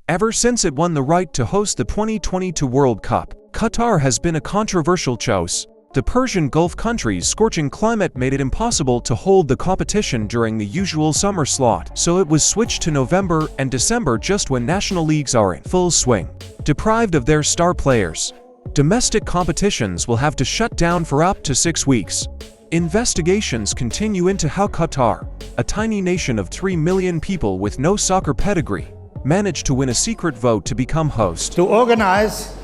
Ever since it won the right to host the 2022 World Cup, Qatar has been a controversial choice. The Persian Gulf countries' scorching climate made it impossible to hold the competition during the usual summer slot, so it was switched to November and December just when national leagues are in full swing. Deprived of their star players, domestic competitions will have to shut down for up to 6 weeks. Investigations continue into how Qatar, a tiny nation of 3 million people with no soccer pedigree, managed to win a secret vote to become host. To organize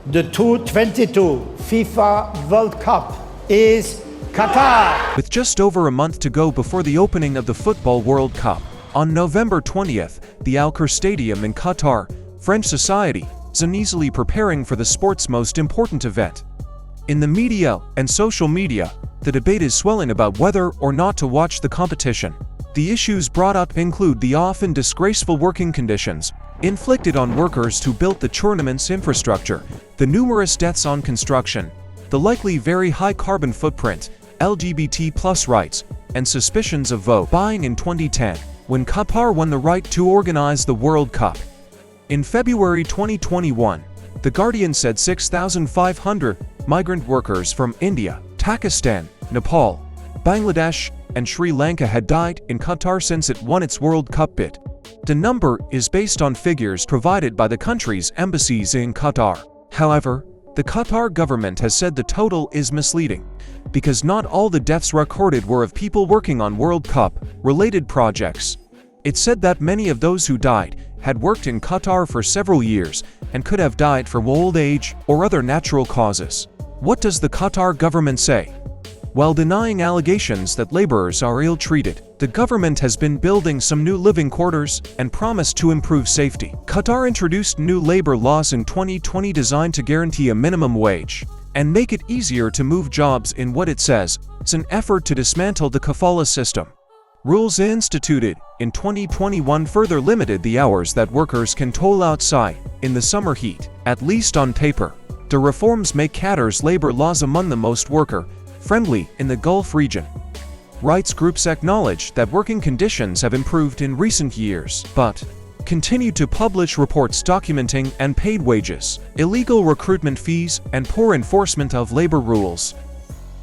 the 2022 FIFA World Cup is Qatar. With just over a month to go before the opening of the Football World Cup, on November 20th, the Al Khor Stadium in Qatar, French society is uneasily preparing for the sport's most important event. In the media and social media, the debate is swelling about whether or not to watch the competition. The issues brought up include the often disgraceful working conditions inflicted on workers who built the tournament's infrastructure, the numerous deaths on construction, the likely very high carbon footprint, LGBT+ rights, and suspicions of vote buying in 2010, when Qatar won the right to organize the World Cup. In February 2021, The Guardian said 6,500 migrant workers from India, Pakistan, Nepal, Bangladesh, and Sri Lanka had died in Qatar since it won its World Cup bid. The number is based on figures provided by the country's embassies in Qatar. However, the Qatar government has said the total is misleading, because not all the deaths recorded were of people working on World Cup-related projects. It said that many of those who died had worked in Qatar for several years and could have died from old age or other natural causes. What does the Qatar government say? While denying allegations that laborers are ill-treated, the government has been building some new living quarters and promised to improve safety. Qatar introduced new labor laws in 2020 designed to guarantee a minimum wage and make it easier to move jobs in what it says is an effort to dismantle the kafala system. Rules instituted in 2021 further limited the hours that workers can toil outside in the summer heat, at least on paper. The reforms make Qatar's labor laws among the most worker-friendly in the Gulf region. Rights groups acknowledge that working conditions have improved in recent years, but continue to publish reports documenting unpaid wages, illegal recruitment fees, and poor enforcement of labor rules.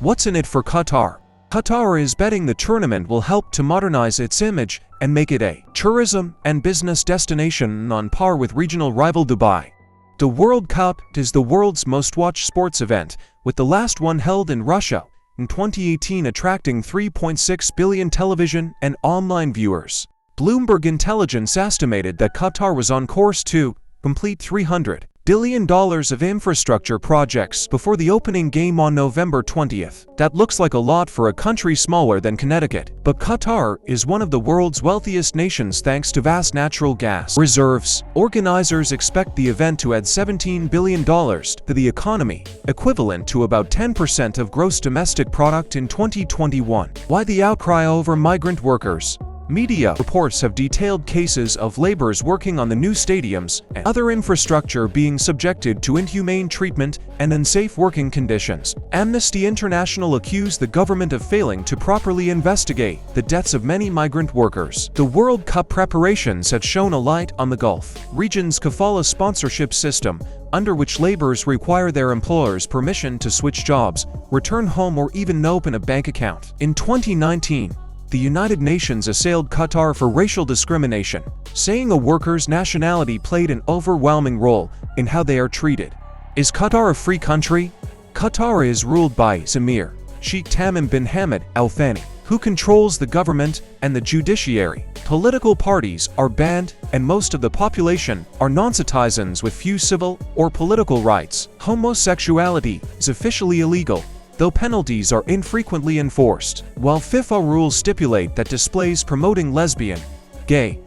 What's in it for Qatar? Qatar is betting the tournament will help to modernize its image and make it a tourism and business destination on par with regional rival Dubai. The World Cup is the world's most-watched sports event, with the last one held in Russia in 2018 attracting 3.6 billion television and online viewers. Bloomberg Intelligence estimated that Qatar was on course to complete $300 billion of infrastructure projects before the opening game on November 20th. That looks like a lot for a country smaller than Connecticut, but Qatar is one of the world's wealthiest nations thanks to vast natural gas reserves. Organizers expect the event to add $17 billion to the economy, equivalent to about 10% of gross domestic product in 2021. Why the outcry over migrant workers? Media reports have detailed cases of laborers working on the new stadiums and other infrastructure being subjected to inhumane treatment and unsafe working conditions. Amnesty International accused the government of failing to properly investigate the deaths of many migrant workers. The World Cup preparations have shown a light on the Gulf region's kafala sponsorship system, under which laborers require their employers' permission to switch jobs, return home, or even open a bank account. In 2019, the United Nations assailed Qatar for racial discrimination, saying a worker's nationality played an overwhelming role in how they are treated. Is Qatar a free country? Qatar is ruled by Emir Sheikh Tamim bin Hamad Al Thani, who controls the government and the judiciary. Political parties are banned, and most of the population are non-citizens with few civil or political rights. Homosexuality is officially illegal, though penalties are infrequently enforced. While FIFA rules stipulate that displays promoting lesbian, gay,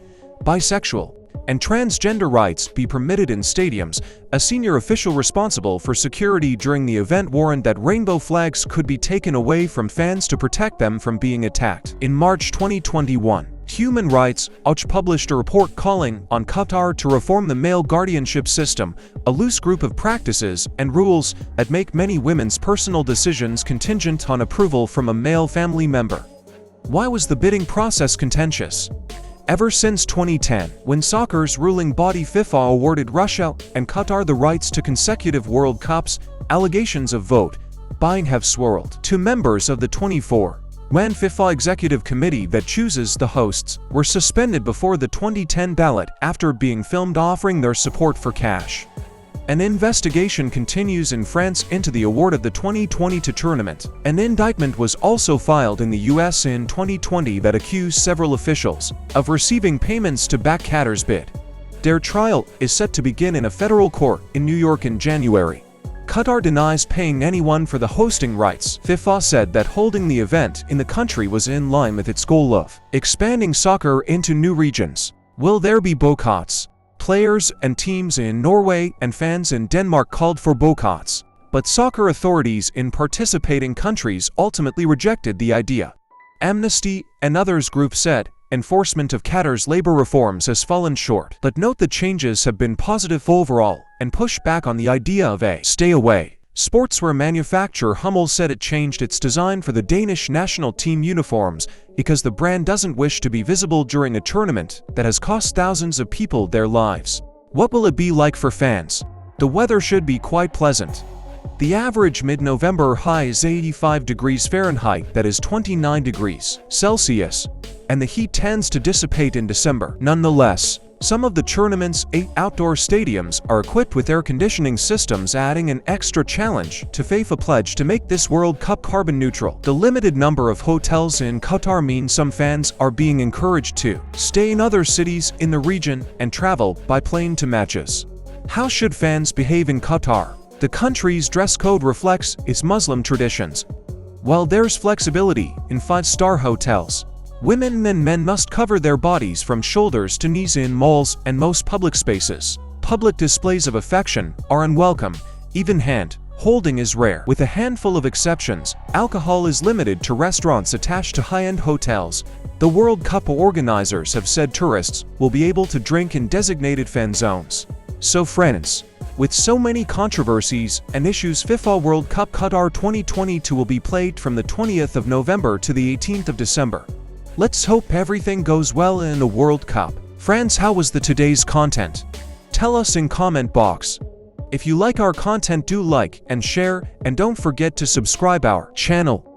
bisexual, and transgender rights be permitted in stadiums, a senior official responsible for security during the event warned that rainbow flags could be taken away from fans to protect them from being attacked. In March 2021, Human Rights Watch published a report calling on Qatar to reform the male guardianship system, a loose group of practices and rules that make many women's personal decisions contingent on approval from a male family member. Why was the bidding process contentious? Ever since 2010, when soccer's ruling body FIFA awarded Russia and Qatar the rights to consecutive World Cups, allegations of vote buying have swirled. Two members of the 24-man FIFA executive committee that chooses the hosts were suspended before the 2010 ballot after being filmed offering their support for cash. An investigation continues in France into the award of the 2022 tournament. An indictment was also filed in the US in 2020 that accused several officials of receiving payments to back Qatar's bid. Their trial is set to begin in a federal court in New York in January. Qatar denies paying anyone for the hosting rights. FIFA said that holding the event in the country was in line with its goal of expanding soccer into new regions. Will there be boycotts? Players and teams in Norway and fans in Denmark called for boycotts, but soccer authorities in participating countries ultimately rejected the idea. Amnesty and others groups said enforcement of Qatar's labor reforms has fallen short, but note the changes have been positive overall and push back on the idea of a stay away. Sportswear manufacturer Hummel said it changed its design for the Danish national team uniforms because the brand doesn't wish to be visible during a tournament that has cost thousands of people their lives. What will it be like for fans? The weather should be quite pleasant. The average mid-November high is 85 degrees Fahrenheit, that is 29 degrees Celsius, and the heat tends to dissipate in December. Nonetheless, some of the tournament's 8 outdoor stadiums are equipped with air conditioning systems, adding an extra challenge to FIFA pledge to make this World Cup carbon neutral. The limited number of hotels in Qatar means some fans are being encouraged to stay in other cities in the region and travel by plane to matches. How should fans behave in Qatar? The country's dress code reflects its Muslim traditions. While there's flexibility in 5-star hotels, women and men must cover their bodies from shoulders to knees in malls and most public spaces. Public displays of affection are unwelcome. Even hand-holding is rare. With a handful of exceptions, alcohol is limited to restaurants attached to high-end hotels. The World Cup organizers have said tourists will be able to drink in designated fan zones. So friends, with so many controversies and issues, FIFA World Cup Qatar 2022 will be played from the 20th of November to the 18th of December. Let's hope everything goes well in the World Cup. Friends, how was today's content? Tell us in comment box. If you like our content, do like and share, and don't forget to subscribe our channel.